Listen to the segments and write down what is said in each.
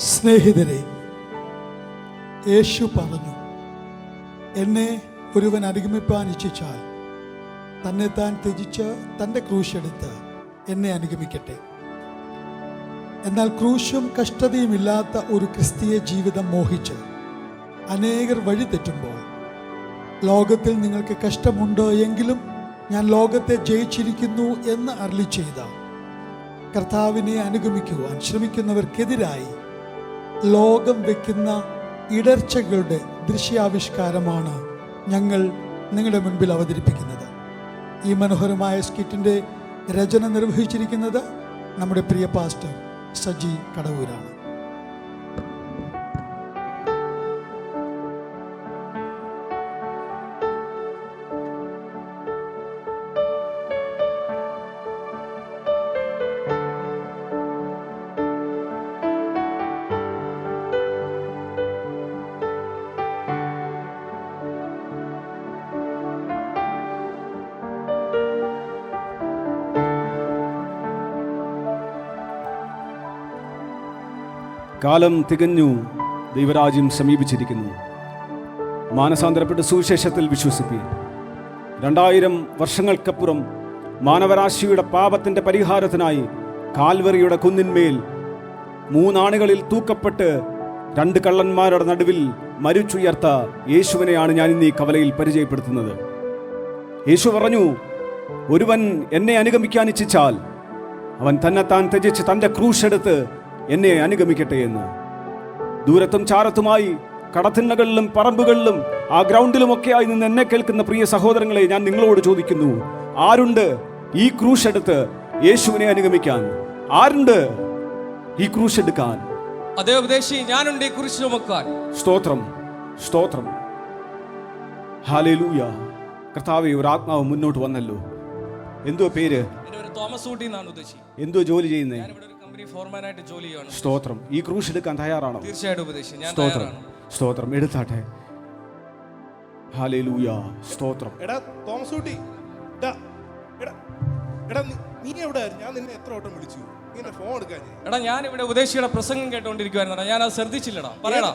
സ്നേഹിതരെ, യേശു പറഞ്ഞു, എന്നെ ഒരുവൻ അനുഗമിപ്പാൻ ഇച്ഛിച്ചാൽ തന്നെ താൻ ത്യജിച്ച് തൻ്റെ ക്രൂശെടുത്ത് എന്നെ അനുഗമിക്കട്ടെ. എന്നാൽ ക്രൂശും കഷ്ടതയും ഇല്ലാത്ത ഒരു ക്രിസ്തീയ ജീവിതം മോഹിച്ച് അനേകർ വഴി തെറ്റുമ്പോൾ, ലോകത്തിൽ നിങ്ങൾക്ക് കഷ്ടമുണ്ട് എങ്കിലും ഞാൻ ലോകത്തെ ജയിച്ചിരിക്കുന്നു എന്ന് അരുളി ചെയ്ത കർത്താവിനെ അനുഗമിക്കുവാൻ ശ്രമിക്കുന്നവർക്കെതിരായി ലോകം വയ്ക്കുന്ന ഇടർച്ചകളുടെ ദൃശ്യാവിഷ്കാരമാണ് ഞങ്ങൾ നിങ്ങളുടെ മുൻപിൽ അവതരിപ്പിക്കുന്നത്. ഈ മനോഹരമായ സ്കിറ്റിൻ്റെ രചന നിർവഹിച്ചിരിക്കുന്നത് നമ്മുടെ പ്രിയ പാസ്റ്റർ സജി കടവൂരാണ്. കാലം തികഞ്ഞു, ദൈവരാജ്യം സമീപിച്ചിരിക്കുന്നു. മാനസാന്തരപ്പെട്ട് സുവിശേഷത്തിൽ വിശ്വസിപ്പീൻ. 2000 വർഷങ്ങൾക്കപ്പുറം മാനവരാശിയുടെ പാപത്തിൻ്റെ പരിഹാരത്തിനായി കാൽവറിയുടെ കുന്നിന്മേൽ 3 ആണികളിൽ തൂക്കപ്പെട്ട് 2 കള്ളന്മാരുടെ നടുവിൽ മരിച്ചുയർത്ത യേശുവിനെയാണ് ഞാൻ ഇന്ന് ഈ കവലയിൽ പരിചയപ്പെടുത്തുന്നത്. യേശു പറഞ്ഞു, ഒരുവൻ എന്നെ അനുഗമിക്കാൻ ഇച്ഛിച്ചാൽ അവൻ തന്നെത്താൻ ത്യജിച്ച് തൻ്റെ ക്രൂശെടുത്ത് എന്നെ അനുഗമിക്കട്ടെ എന്ന്. ദൂരത്തും ചാരത്തുമായി, കടത്തിണ്ണകളിലും പറമ്പുകളിലും ആ ഗ്രൗണ്ടിലുമൊക്കെയായി നിന്ന് എന്നെ കേൾക്കുന്ന പ്രിയ സഹോദരങ്ങളെ, ഞാൻ നിങ്ങളോട് ചോദിക്കുന്നു, ആരുണ്ട് ഈ ക്രൂശെടുത്ത് യേശുവിനെ അനുഗമിക്കാൻ? ആരുണ്ട് ഈ ക്രൂശെടുക്കാൻ? അതേ ഉപദേശി, ഞാനുണ്ട് ഈ ക്രൂശ് ചുമക്കാൻ. സ്തോത്രം, സ്തോത്രം, ഹല്ലേലൂയ. കർത്താവേ, ഒരു ആത്മാവ് മുന്നോട്ട് വന്നല്ലോ. എന്തോ പേര്? തോമസ് ഊട്ടി എന്നാണ് ഉദ്ദേശി. എന്തോ ജോലി ചെയ്യുന്നേ? ഫോർമാനായിട്ട് ജോലി ചെയ്യാണ്. സ്തോത്രം. ഈ ക്രൂശ് എടുക്കാൻ തയ്യാറാണോ? തീർച്ചയായിട്ടും ഉപദേശി, ഞാൻ സ്തോത്രം, തയ്യാറാണ്. സ്തോത്രം. എടുത്താട്ടെ. ഹല്ലേലൂയ, സ്തോത്രം. എടാ തോമസ് ഊട്ടി, നീ എവിടെ? ഞാൻ നിന്നെ എത്ര വട്ടം വിളിച്ചു, ഇങ്ങനെ ഫോൺ എടുക്കാൻ. എടാ, ഞാൻ ഇവിടെ ഉപദേശിയുടെ പ്രസംഗം കേട്ടോണ്ടിരിക്കുവായിരുന്നു. ഞാൻ അത് ശ്രദ്ധിച്ചില്ലടാ. പറയടാ,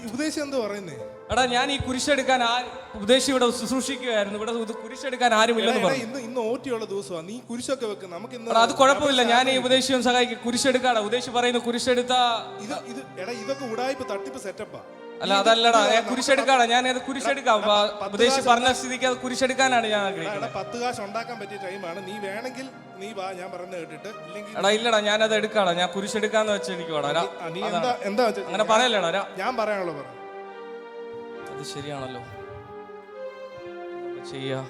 ഉപദേശം എന്താ പറയുന്നേ? എടാ, ഞാൻ ഈ കുരിശെടുക്കാൻ ഉപദേശി ഇവിടെ ശുശ്രൂഷിക്കുകയായിരുന്നു. ഇവിടെ കുരിശെടുക്കാൻ ആരുമില്ലെന്ന് പറഞ്ഞു. ഇന്ന് ഓറ്റിയുള്ള ദിവസമാണ്, നീ കുരിശൊക്കെ വെക്കും. നമുക്ക് അത് കുഴപ്പമില്ല, ഞാൻ ഈ ഉപദേശിയും സഹായിക്കും. കുരിശെടുക്കാടാ. ഉപദേശി പറയുന്നു കുരിശെടുത്താ ഇതൊക്കെ ഉടായ്പ തട്ടിപ്പ് സെറ്റപ്പാ. അല്ല, അതല്ലടാ, കുരിശെടുക്കാടാ. ഞാൻ അത് കുരിശെടുക്കാം. ഉപദേശി പറഞ്ഞ സ്ഥിതിക്ക് അത് കുരിശെടുക്കാനാണ് ഞാൻ ആഗ്രഹിക്കുന്നത്. 10 കാശ് ഉണ്ടാക്കാൻ പറ്റിയ ടൈമാണ്. നീ വേണമെങ്കിൽ നീ വാ, ഞാൻ പറഞ്ഞ കേട്ടിട്ട്. എടാ ഇല്ലടാ, ഞാൻ അത് എടുക്കാടാ. ഞാൻ കുരിശെടുക്കാന്ന് വെച്ചിരിക്കുവാടാ. എന്താ അങ്ങനെ പറയല്ലേടാ. ഞാൻ പറയാനുള്ളത് പറ. അത് ശരിയാണല്ലോ, ചെയ്യാ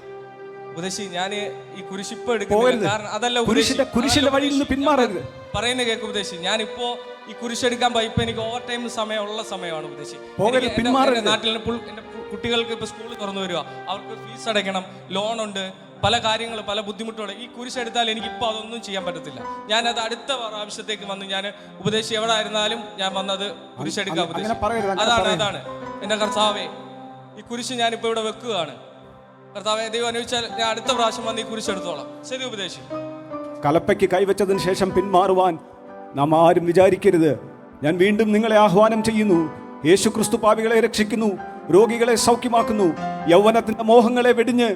ഉപദേശി. ഞാൻ ഈ കുരിശിപ്പ് എടുക്കുന്നില്ല. കാരണം അതല്ല, കുരിശിന്റെ വഴിയിൽ നിന്ന് പിന്മാറരുത്. പറയുന്ന കേക്ക് ഉപദേശി. ഞാനിപ്പോ ഈ കുരിശെടുക്കാൻ ഇപ്പൊ എനിക്ക് ഓവർ ടൈം സമയമുള്ള സമയമാണ് ഉപദേശി. നാട്ടിൽ എന്റെ കുട്ടികൾക്ക് ഇപ്പൊ സ്കൂൾ തുറന്നു വരിക, അവർക്ക് ഫീസ് അടയ്ക്കണം, ലോൺ ഉണ്ട്, പല കാര്യങ്ങളും, പല ബുദ്ധിമുട്ടുകൾ. ഈ കുരിശെടുത്താൽ എനിക്ക് ഇപ്പൊ അതൊന്നും ചെയ്യാൻ പറ്റത്തില്ല. ഞാനത് അടുത്ത ആവശ്യത്തേക്ക് വന്നു. ഞാൻ ഉപദേശി എവിടെ ആയിരുന്നാലും ഞാൻ വന്നത് കുരിശെടുക്കാം ഉപദേശി. അതാണ് എന്റെ കർത്താവേ, ഈ കുരിശ് ഞാനിപ്പോ ഇവിടെ വെക്കുകയാണ്. കർത്താവേ, ദൈവം അനുവദിച്ചാൽ ഞാൻ അടുത്ത പ്രാവശ്യം വന്ന് ഈ കുരിശെടുത്തോളാം. ശരി ഉപദേശി. കലപ്പയ്ക്ക് കൈവച്ചതിന് ശേഷം പിന്മാറുവാൻ നാം ആരും വിചാരിക്കരുത്. ഞാൻ വീണ്ടും നിങ്ങളെ ആഹ്വാനം ചെയ്യുന്നു. യേശു ക്രിസ്തു പാപികളെ രക്ഷിക്കുന്നു, രോഗികളെ സൗഖ്യമാക്കുന്നു. യൗവനത്തിന്റെ മോഹങ്ങളെ വെടിഞ്ഞ്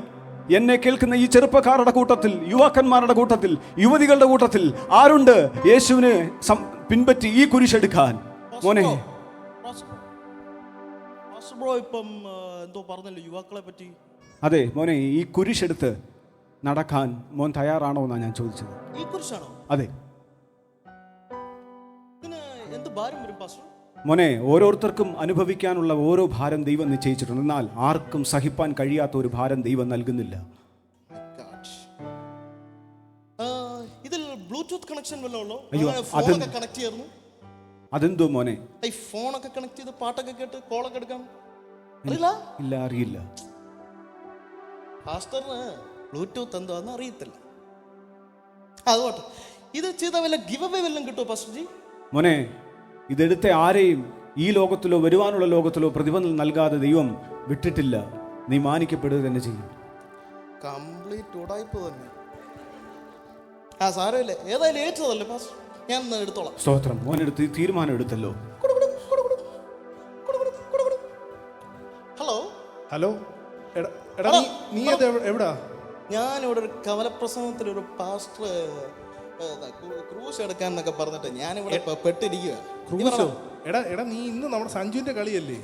എന്നെ കേൾക്കുന്ന ഈ ചെറുപ്പക്കാരുടെ കൂട്ടത്തിൽ, യുവാക്കന്മാരുടെ കൂട്ടത്തിൽ, യുവതികളുടെ കൂട്ടത്തിൽ ആരുണ്ട് യേശുവിനെ പിൻപറ്റി ഈ കുരിശെടുക്കാൻ? മോനെ, ഇപ്പം എന്തോ പറഞ്ഞല്ലോ യുവാക്കളെ പറ്റി. അതെ മോനെ, ഈ കുരിശെടുത്ത് നടക്കാൻ മോൻ തയ്യാറാണോ എന്നാണ് ഞാൻ ചോദിച്ചത്. ഈ കുരിശാണോ? അതെ. എന്ത് ഭാരം വരും പാസ്റ്റർ? മോനെ, ഓരോരുത്തർക്കും അനുഭവിക്കാനുള്ള ഓരോ ഭാരം ദൈവം നിശ്ചയിച്ചിട്ടുണ്ട്. എന്നാൽ ആർക്കും സഹിപ്പാൻ കഴിയാത്ത ഒരു ഭാരം ദൈവം നൽകുന്നില്ല. ഇതിൽ ബ്ലൂടൂത്ത് കണക്ഷൻ വല്ലതും ഉള്ളോ? അയ്യോ, ഫോണൊക്കെ കണക്ട് ചെയ്യായിരുന്നു. അതെന്തോ മോനെ? ഈ ഫോണൊക്കെ കണക്ട് ചെയ്ത് പാട്ടൊക്കെ കേട്ട് കോളൊക്കെ എടുക്കാം. അറിയില്ല? ഇല്ല, അറിയില്ല. പാസ്റ്ററിന് ബ്ലൂടൂത്ത് എന്തോന്ന് അറിയത്തില്ല. അതുകൊണ്ട് ഇത് ചെയ്ത വല്ല ഗിവ് അവേ വല്ലതും കിട്ടുമോ പാസ്റ്റർജി? മോനെ, ഇതെടുത്ത ആരെയും ഈ ലോകത്തിലോ വരുവാനുള്ള ലോകത്തിലോ പ്രതിഫലം നൽകാതെ ദൈവം വിട്ടിട്ടില്ല. നീ മാനിക്കപ്പെടുക തന്നെ ചെയ്യും. കംപ്ലീറ്റ് ഉടായ്പ തന്നെ. സാരമില്ലേ, ഏതായാലും ഏറ്റതല്ലേ പാസ്റ്റർ, ഞാൻ എടുത്തോളാം. സ്തോത്രം. മോനെടുത്ത് തീരുമാനം എടുത്തല്ലോ. ഹലോ എടാ എടാ നീ അത് എവിടാ? ഞാനിവിടെ ഒരു കവലപ്രസംഗത്തിൽ ഒരു പാസ്റ്റർ ക്രൂസ് എടുക്കാൻ എന്നൊക്കെ പറഞ്ഞിട്ട് ഞാനിവിടെ പെട്ടിരിക്കുക. ക്രൂസോ? എടാ എടാ നീ ഇന്ന് നമ്മുടെ സഞ്ജുവിന്റെ കളിയല്ലേ?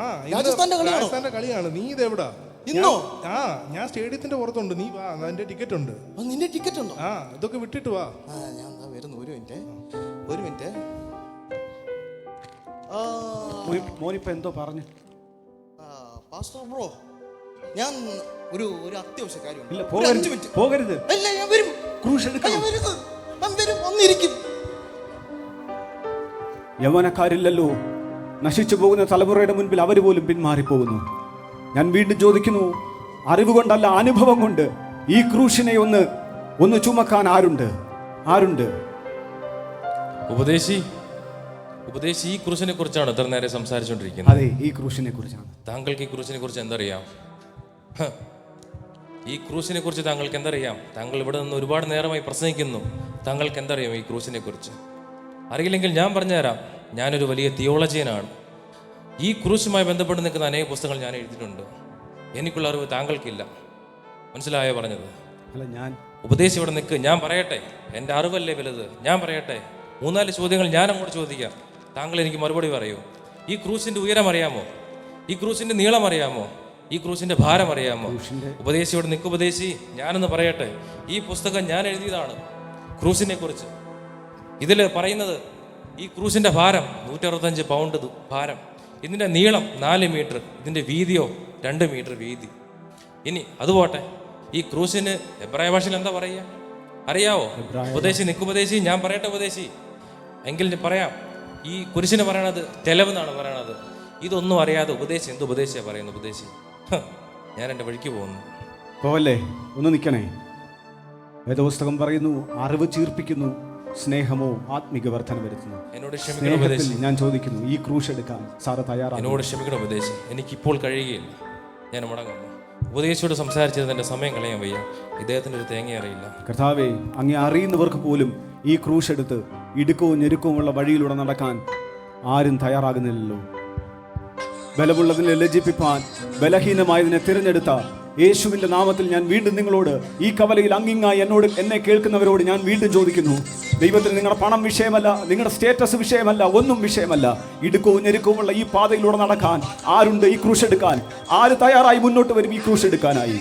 ആ രാജസ്ഥാന്റെ കളിയാണ്. നീ ഇത് എവിടാ? ഇന്നോ? ആ ഞാൻ സ്റ്റേഡിയത്തിന്റെ പുറത്തുണ്ട്. നീ വാ, എന്റെ ടിക്കറ്റ് ഉണ്ട്. നിന്റെ ടിക്കറ്റ് ഉണ്ടോ? ആ ഇതൊക്കെ വിട്ടിട്ട് വാ. ഞാൻ വരുന്നു. ഒരു മിനിറ്റ്. മോനിപ്പോ എന്തോ പറഞ്ഞു? പാസ്റ്റർ ബ്രോ, ഞാൻ ഒരു അത്യാവശ്യ കാര്യം. ഇല്ല, പോകരുത്. അല്ല, ഞാൻ വരും. ക്രൂശ് എടുക്കണം. ഞാൻ വരും, വന്നിരിക്കും. യൗവനക്കാരില്ലല്ലോ, നശിച്ചു പോകുന്ന തലമുറയുടെ മുൻപിൽ അവർ പോലും പിന്മാറിപ്പോകുന്നു. ഞാൻ വീണ്ടും ചോദിക്കുന്നു, അറിവ് കൊണ്ടല്ല അനുഭവം കൊണ്ട് ഈ ക്രൂശിനെ ഒന്ന് ചുമക്കാൻ ആരുണ്ട്? ഉപദേശി ഈ ക്രൂശിനെ കുറിച്ചാണ് ഇത്ര നേരെ സംസാരിച്ചുകൊണ്ടിരിക്കുന്നത്. അതെ, ഈ ക്രൂശിനെ കുറിച്ചാണ്. താങ്കൾക്ക് ഈ ക്രൂശിനെ കുറിച്ച് എന്തറിയാം? ഈ ക്രൂശിനെ കുറിച്ച് താങ്കൾക്ക് എന്തറിയാം? താങ്കൾ ഇവിടെ നിന്ന് ഒരുപാട് നേരമായി പ്രസംഗിക്കുന്നു. താങ്കൾക്ക് എന്തറിയാം ഈ ക്രൂശിനെ കുറിച്ച്? അറിയില്ലെങ്കിൽ ഞാൻ പറഞ്ഞുതരാം. ഞാനൊരു വലിയ തിയോളജിയനാണ്. ഈ ക്രൂശുമായി ബന്ധപ്പെട്ട് നിൽക്കുന്ന അനേക പുസ്തകങ്ങൾ ഞാൻ എഴുതിയിട്ടുണ്ട്. എനിക്കുള്ള അറിവ് താങ്കൾക്കില്ല. മനസ്സിലായോ പറഞ്ഞത്? അല്ല, ഞാൻ ഉപദേശി ഇവിടെ നിൽക്ക്, ഞാൻ പറയട്ടെ. എൻ്റെ അറിവല്ലേ വലുത്, ഞാൻ പറയട്ടെ. 3-4 ചോദ്യങ്ങൾ ഞാൻ അങ്ങോട്ട് ചോദിക്കാം, താങ്കൾ എനിക്ക് മറുപടി പറയൂ. ഈ ക്രൂശിന്റെ ഉയരം അറിയാമോ? ഈ ക്രൂശിന്റെ നീളം അറിയാമോ? ഈ ക്രൂശിന്റെ ഭാരം അറിയാമോ? ഉപദേശി ഇവിടെ നിൽക്ക്. ഉപദേശി, ഞാനൊന്ന് പറയട്ടെ. ഈ പുസ്തകം ഞാൻ എഴുതിയതാണ് ക്രൂശിനെ കുറിച്ച്. ഇതിൽ പറയുന്നത് ഈ ക്രൂശിന്റെ ഭാരം 165 പൗണ്ട് ഭാരം. ഇതിന്റെ നീളം 4 മീറ്റർ, ഇതിന്റെ വീതിയോ 2 മീറ്റർ വീതി. ഇനി അതുപോട്ടെ, ഈ ക്രൂശിന് എബ്രായ ഭാഷയിൽ എന്താ പറയുക അറിയാവോ? ഉപദേശി നിൽക്ക്. ഉപദേശി, ഞാൻ പറയട്ടെ ഉപദേശി. എങ്കിൽ പറയാം. ഈ കുരിശിന് പറയണത് തെലവെന്നാണ് പറയണത്. ഇതൊന്നും അറിയാതെ ഉപദേശി എന്ത് ഉപദേശിയാ പറയുന്നത്? ഉപദേശി, ഞാൻ എൻ്റെ വഴിക്ക് പോകുന്നു. പോവല്ലേ, ഒന്ന് നിൽക്കണേ. വേദപുസ്തകം പറയുന്നു, അറിവ് ചീർപ്പിക്കുന്നു, സ്നേഹമോ ആത്മിക വർധന വരുത്തുന്നു. എന്നോട് ക്ഷമിക്കണം ഉപദേശി. ഞാൻ ചോദിക്കുന്നു, ഈ ക്രൂശ് എടുക്കാൻ സാറ് തയ്യാറാണ്? എന്നോട് ക്ഷമിക്കണം ഉപദേശി, എനിക്കിപ്പോൾ കഴിയുകയില്ല. ഞാൻ മടങ്ങുന്നു. ഉപദേശിയോട് സംസാരിച്ചത് എൻ്റെ സമയം കളയാൻ വയ്യ. ഇദ്ദേഹത്തിന് ഒരു തേങ്ങ അറിയില്ല. കർത്താവേ, അങ്ങേ അറിയുന്നവർക്ക് പോലും ഈ ക്രൂശ് എടുത്ത് ഇടുക്കവും ഞെരുക്കവുമുള്ള വഴിയിലൂടെ നടക്കാൻ ആരും തയ്യാറാകുന്നില്ലല്ലോ. ബലമുള്ളതിനെ ലജ്ജിപ്പിപ്പാൻ ബലഹീനമായതിനെ തിരഞ്ഞെടുത്ത യേശുവിൻ്റെ നാമത്തിൽ ഞാൻ വീണ്ടും നിങ്ങളോട്, ഈ കവലയിൽ അങ്ങിങ്ങായി എന്നെ കേൾക്കുന്നവരോട് ഞാൻ വീണ്ടും ചോദിക്കുന്നു, ദൈവത്തിന് നിങ്ങളുടെ പണം വിഷയമല്ല, നിങ്ങളുടെ സ്റ്റേറ്റസ് വിഷയമല്ല, ഒന്നും വിഷയമല്ല. ഇടുക്കവും ഞെരുക്കവുമുള്ള ഈ പാതയിലൂടെ നടക്കാൻ ആരുണ്ട്? ഈ ക്രൂശ് എടുക്കാൻ ആര് തയ്യാറായി മുന്നോട്ട് വരും? ഈ ക്രൂശ് എടുക്കാനായി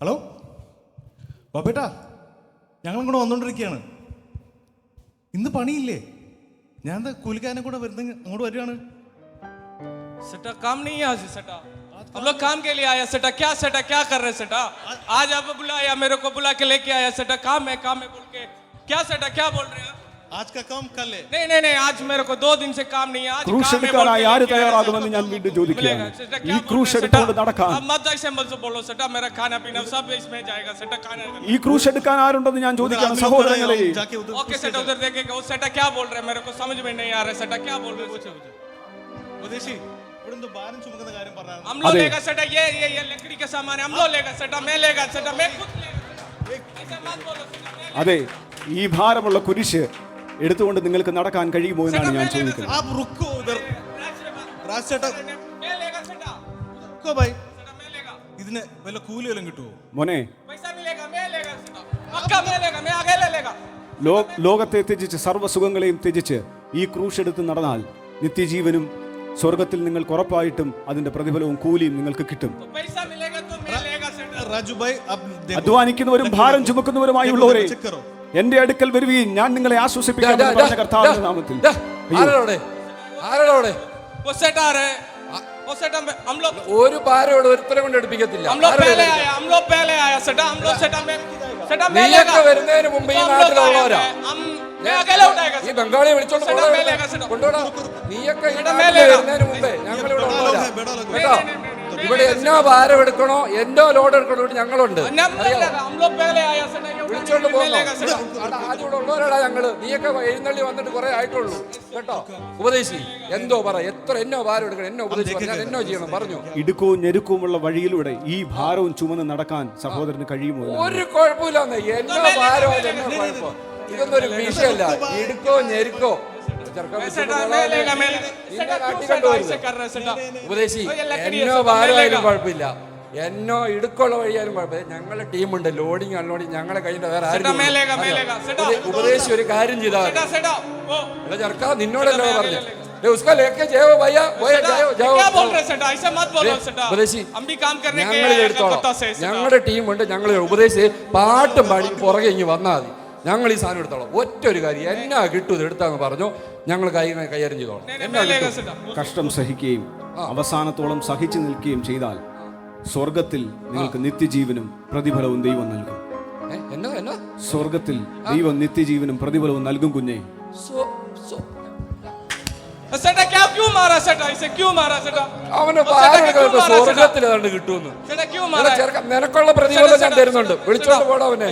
ഹലോ ബാബേട്ടാ, ഞങ്ങളിങ്ങോട്ട് വന്നുകൊണ്ടിരിക്കുകയാണ്. ഇന്ന് പണിയില്ലേ? ഞാൻ കൂലിക്കാരനെ കൂടെ വരുന്ന അങ്ങോട്ട് വരികയാണ്. सेटा काम नहीं है आज सेटा, हम लोग काम के लिए आया सेटा। क्या कर रहे सेटा? आज आप बुलाया, मेरे को बुला के लेके आया सेटा। काम है बोल के क्या सेटा, क्या बोल रहे हैं? आज का काम कल है. नहीं, आज मेरे को 2 दिन से काम नहीं है. आज ക്രൂശ് എടുക്കാനായി ആര് തയ്യാറാകുമെന്ന് ഞാൻ വീണ്ടും ചോദിക്കുകയാണ്. ഈ ക്രൂശ് എടുത്തുകൊണ്ട് നടക്കാൻ मत ऐसे मत बोलो सेटा, मेरा खाना पीना सब इसमें जाएगा सेटा। खाना ഈ ക്രൂശ് എടുക്കാൻ ആരുണ്ടെന്ന് ഞാൻ ചോദിക്കുകയാണ് സഹോദരങ്ങളെ. ओके सेटा, उधर देखेगा वो सेटा क्या बोल रहे हैं, मेरे को समझ में नहीं आ रहा है सेटा, क्या बोल रहे हैं? ഉപദേശി, ഇവിടെ എന്തോ ഭാരം ചുമക്കുന്ന കാര്യം പറഞ്ഞു. हम लोग लेगा सेटा, ये लकड़ी का सामान है, हम लोग लेगा सेटा, मैं लेगा सेटा, मैं खुद लेगा. ऐसे मत बोलो सेटा. അതെ, ഈ ഭാരമുള്ള കുരിശ് എടുത്തുകൊണ്ട് നിങ്ങൾക്ക് നടക്കാൻ കഴിയുമോ എന്നാണ് ഞാൻ ചോദിക്കുന്നത്. आप रुको उधर. राज सेटा मैं लेगा सेटा, रुको भाई. सेटा मैं लेगा. ഇതിന് വല്ല കൂലി വല്ലതും കിട്ടുമോ? മോനെ, पैसा मिलेगा, मैं लेगा सेटा, पक्का मैं लेगा, मैं आगे ले लेगा. ലോകത്തെ ത്യജിച്ച് സർവ്വസുഖങ്ങളെയും ത്യജിച്ച് ഈ ക്രൂശ് എടുത്ത് നടന്നാൽ നിത്യജീവനും സ്വർഗത്തിൽ നിങ്ങൾക്ക് ഉറപ്പായിട്ടും അതിന്റെ പ്രതിഫലവും കൂലിയും നിങ്ങൾക്ക് കിട്ടും. तो पैसा मिलेगा तो मैं लेगा सेटा. राजू भाई, अब देखो. അധ്വാനിക്കുന്നവരും ഭാരം ചുമക്കുന്നവരുമായുള്ളവരെ എന്റെ അടുക്കൽ വരുവീൻ, ഞാൻ നിങ്ങളെ ആശ്വസിപ്പിക്കാം എന്ന് പറഞ്ഞ കർത്താവിന്റെ നാമത്തിൽ. वो सेट आ रहे, वो सेट हम लोग ഒരു ഭാരോട് ഒരുത്തരെ കൊണ്ട് എടുപ്പിക്കത്തില്ല. हम लोग पहले आया सेटा, हम लोग सेटा में നീയൊക്കെ വരുന്നതിന് മുമ്പ് ഈ നാട്ടിലുള്ളവരാ. मैं अकेले उठाएगा ഈ ബംഗാളിയെ വിളിച്ചോണ്ട് सेटा मैं लेगा सेटा. കൊണ്ടുപോടാ. നീയൊക്കെ ഈ നാട്ടിൽ വരുന്നതിന് മുമ്പേ ഞങ്ങളിവിടെ ഉള്ളവരാ. കേട്ടോ? ഇവിടെ എന്നോ ഭാരം എടുക്കണോ എന്നോ ലോഡ് എടുക്കണോ ഇവിടെ ഞങ്ങളുണ്ട്. വിളിച്ചോണ്ട് പോകുന്നു. ആദ്യം ഉള്ളവരാടാ ഞങ്ങള്. നീയൊക്കെ എഴുന്നള്ളി വന്നിട്ട് കുറെ ആയിട്ടുള്ളൂ കേട്ടോ. ഉപദേശി എന്തോ പറ, എത്ര എന്നോ ഭാരം എടുക്കണം, എന്നോ ഉപദേശിച്ചു, ഞാൻ എന്നോ ചെയ്യണം പറഞ്ഞു. ഇടുക്കവും ഞെരുക്കവുമുള്ള വഴിയിലൂടെ ഈ ഭാരവും ചുമന്ന് നടക്കാൻ സഹോദരന് കഴിയുമോ? ഒരു കുഴപ്പമില്ലെന്ന്. എന്നോ ഭാരം എന്നോ കുഴപ്പം, ഇതൊന്നും ഒരു വിഷയമല്ല. ഇടുക്കോ ഞെരുക്കോ ഉപദേശി എന്നോ ഭാരമായാലും കുഴപ്പമില്ല, എന്നോ ഇടുക്കുള്ള വഴിയാലും കുഴപ്പമില്ല. ഞങ്ങളുടെ ടീമുണ്ട്, ലോഡിങ് അൺലോഡിങ് ഞങ്ങളെ കഴിഞ്ഞ വേറെ ആരും. ഉപദേശി ഒരു കാര്യം ചെയ്താൽ ചെറുക്ക നിന്നോടല്ലോ പറഞ്ഞു ഞങ്ങൾ എടുത്തോളാം. ഞങ്ങളുടെ ടീമുണ്ട്, ഞങ്ങൾ ഉപദേശിച്ച് പാട്ടും പാടി പുറകെ ഇങ്ങ് വന്നാൽ മതി. ഞങ്ങൾ ഈ സാധനം എടുത്തോളാം. ഒറ്റ ഒരു കാര്യം, എന്നാ കിട്ടും ഇത് എടുത്താന്ന് പറഞ്ഞു, ഞങ്ങൾ കൈകാര്യം ചെയ്തോളാം. കഷ്ടം സഹിക്കുകയും അവസാനത്തോളം സഹിച്ചു നിൽക്കുകയും ചെയ്താൽ സ്വർഗത്തിൽ നിങ്ങൾക്ക് നിത്യജീവനും പ്രതിഫലവും ദൈവം നൽകും. സ്വർഗത്തിൽ ദൈവം നിത്യജീവനും പ്രതിഫലവും നൽകും കുഞ്ഞെ. അവന് സ്വർഗത്തിൽ ഏതാണ്ട് കിട്ടുമെന്ന് നിനക്കുള്ള പ്രതിഫലം ഞാൻ തരുന്നുണ്ട്. വിളിച്ചോണ്ട് പോടാ അവനെ.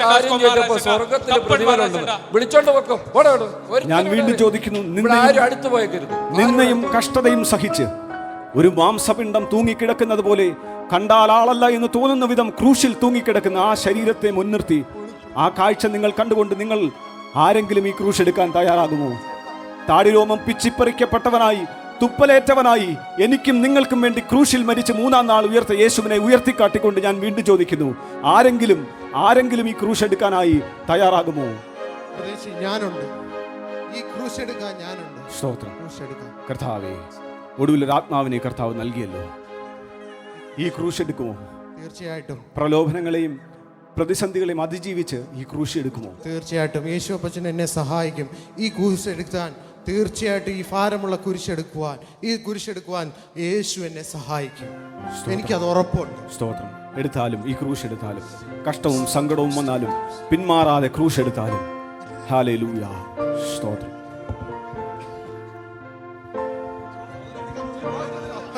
കാര്യം കേട്ടപ്പോ സ്വർഗത്തിൽ പ്രതിഫലം ഉണ്ട്. വിളിച്ചോണ്ട് വെക്കും. ഞാൻ വീണ്ടും ചോദിക്കുന്നു, ആരും അടുത്തു പോയേക്കരുത്. നിന്നയും കഷ്ടതയും സഹിച്ച് ഒരു മാംസപിണ്ഡം തൂങ്ങിക്കിടക്കുന്നത് പോലെ, കണ്ടാൽ ആളല്ല എന്ന് തോന്നുന്ന വിധം ക്രൂശിൽ തൂങ്ങിക്കിടക്കുന്ന ആ ശരീരത്തെ മുൻനിർത്തി ആ കാഴ്ച നിങ്ങൾ കണ്ടുകൊണ്ട് നിങ്ങൾ ആരെങ്കിലും ഈ ക്രൂശ് എടുക്കാൻ തയ്യാറാകുമോ? താടിരോമം പിച്ചിപ്പറിക്കപ്പെട്ടവനായി, തുപ്പലേറ്റവനായി, എനിക്കും നിങ്ങൾക്കും വേണ്ടി ക്രൂശിൽ മരിച്ച് 3-ാം നാൾ ഉയർത്ത യേശുവിനെ ഉയർത്തിക്കാട്ടിക്കൊണ്ട് ഞാൻ വീണ്ടും ചോദിക്കുന്നു, ആരെങ്കിലും ഈ ക്രൂശ് എടുക്കാനായി തയ്യാറാകുമോ? ഞാനുണ്ട്. ഈ ക്രൂശ് എടുക്കാൻ ഞാനുണ്ട്. സ്തോത്രം. കർത്താവേ, ഒടുവിൽ ഒരു ആത്മാവിനെ കർത്താവ് നൽകിയല്ലോ. ഈ ക്രൂശ് എടുക്കുമോ? തീർച്ചയായിട്ടും. പ്രലോഭനങ്ങളെയും പ്രതിസന്ധികളെയും അതിജീവിച്ച് ഈ ക്രൂശ് എടുക്കുമോ? തീർച്ചയായിട്ടും. യേശു അപ്പച്ചൻ എന്നെ സഹായിക്കും ഈ ക്രൂശ് എടുക്കാൻ. തീർച്ചയായിട്ടും ഈ ഭാരമുള്ള കുരിശെടുക്കുവാൻ, ഈ കുരിശെടുക്കുവാൻ യേശു എന്നെ സഹായിക്കും. എനിക്കത് ഉറപ്പുണ്ട്. സ്തോത്രം. എടുത്താലും ഈ ക്രൂശ് എടുത്താലും, കഷ്ടവും സങ്കടവും വന്നാലും പിന്മാറാതെ ക്രൂശ് എടുത്താലും. ഹല്ലേലൂയ. സ്തോത്രം.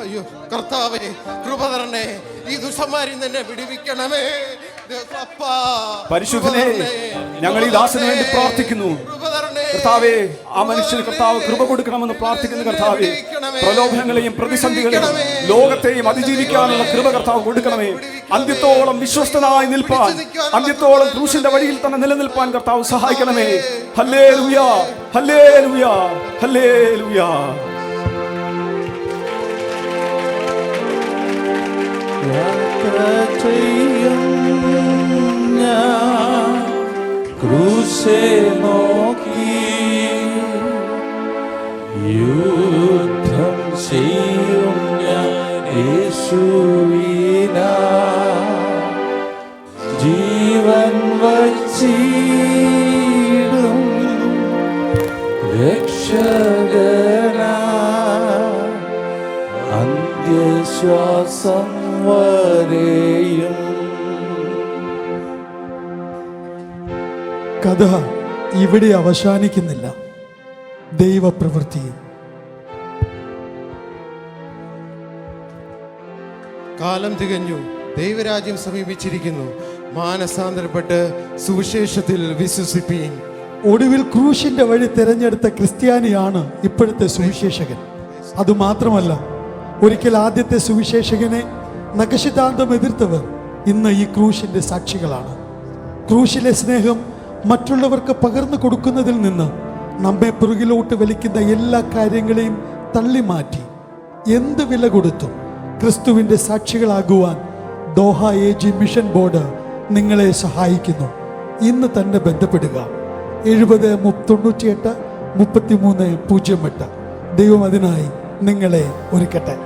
അയ്യോ കർത്താവേ, കൃപ തരണേ. ഈ ദുഷ്ടന്മാരിൽ നിന്ന് വിടുവിക്കണമേ. പരിശുദ്ധനെ, ഞങ്ങൾ ഈ ദാസന് വേണ്ടി പ്രാർത്ഥിക്കുന്നു കർത്താവേ. ആ മനുഷ്യന് കർത്താവ് കൃപ കൊടുക്കണമെന്ന് പ്രാർത്ഥിക്കുന്നു കർത്താവേ. പ്രലോഭനങ്ങളെയും പ്രതിസന്ധികളെയും ലോകത്തെയും അതിജീവിക്കാനുള്ള കൃപ കർത്താവ് കൊടുക്കണമേ. അന്ത്യത്തോളം വിശ്വസ്തനായി നിൽപ്പാൻ, അന്ത്യത്തോളം ക്രൂശിന്റെ വഴിയിൽ തന്നെ നിലനിൽപ്പാൻ കർത്താവ് സഹായിക്കണമേ. Hallelujah, hallelujah, hallelujah. ക്രൂശേ നോക്കി യുദ്ധം ചെയ്യും ഞാൻ യേശുവിനാ, ജീവൻ വച്ചിടും രക്ഷകനാ, അന്ത്യശ്വാസം വരെയും. കഥ ഇവിടെ അവസാനിക്കുന്നില്ല. ദൈവപ്രവൃത്തിയും. കാലം തികഞ്ഞു, ദൈവരാജ്യം സമീപിച്ചിരിക്കുന്നു. മാനസാന്തരപ്പെട്ട് സുവിശേഷത്തിൽ വിശ്വസിപ്പീൻ. ഒടുവിൽ ക്രൂശിന്റെ വഴി തിരഞ്ഞെടുത്ത ക്രിസ്ത്യാനിയാണ് ഇപ്പോഴത്തെ സുവിശേഷകൻ. അതുമാത്രമല്ല, ഒരിക്കൽ ആദ്യത്തെ സുവിശേഷകനെ നഖശിതാന്തം എതിർത്തവർ ഇന്ന് ഈ ക്രൂശിന്റെ സാക്ഷികളാണ്. ക്രൂശിലെ സ്നേഹം മറ്റുള്ളവർക്ക് പകർന്നു കൊടുക്കുന്നതിൽ നിന്ന് നമ്മെ പുറകിലോട്ട് വലിക്കുന്ന എല്ലാ കാര്യങ്ങളെയും തള്ളിമാറ്റി എന്ത് വില കൊടുത്തും ക്രിസ്തുവിൻ്റെ സാക്ഷികളാകുവാൻ ദോഹ AG മിഷൻ ബോർഡ് നിങ്ങളെ സഹായിക്കുന്നു. ഇന്ന് തന്നെ ബന്ധപ്പെടുക. 70 98 33 08. ദൈവം അതിനായി നിങ്ങളെ ഒരുക്കട്ടെ.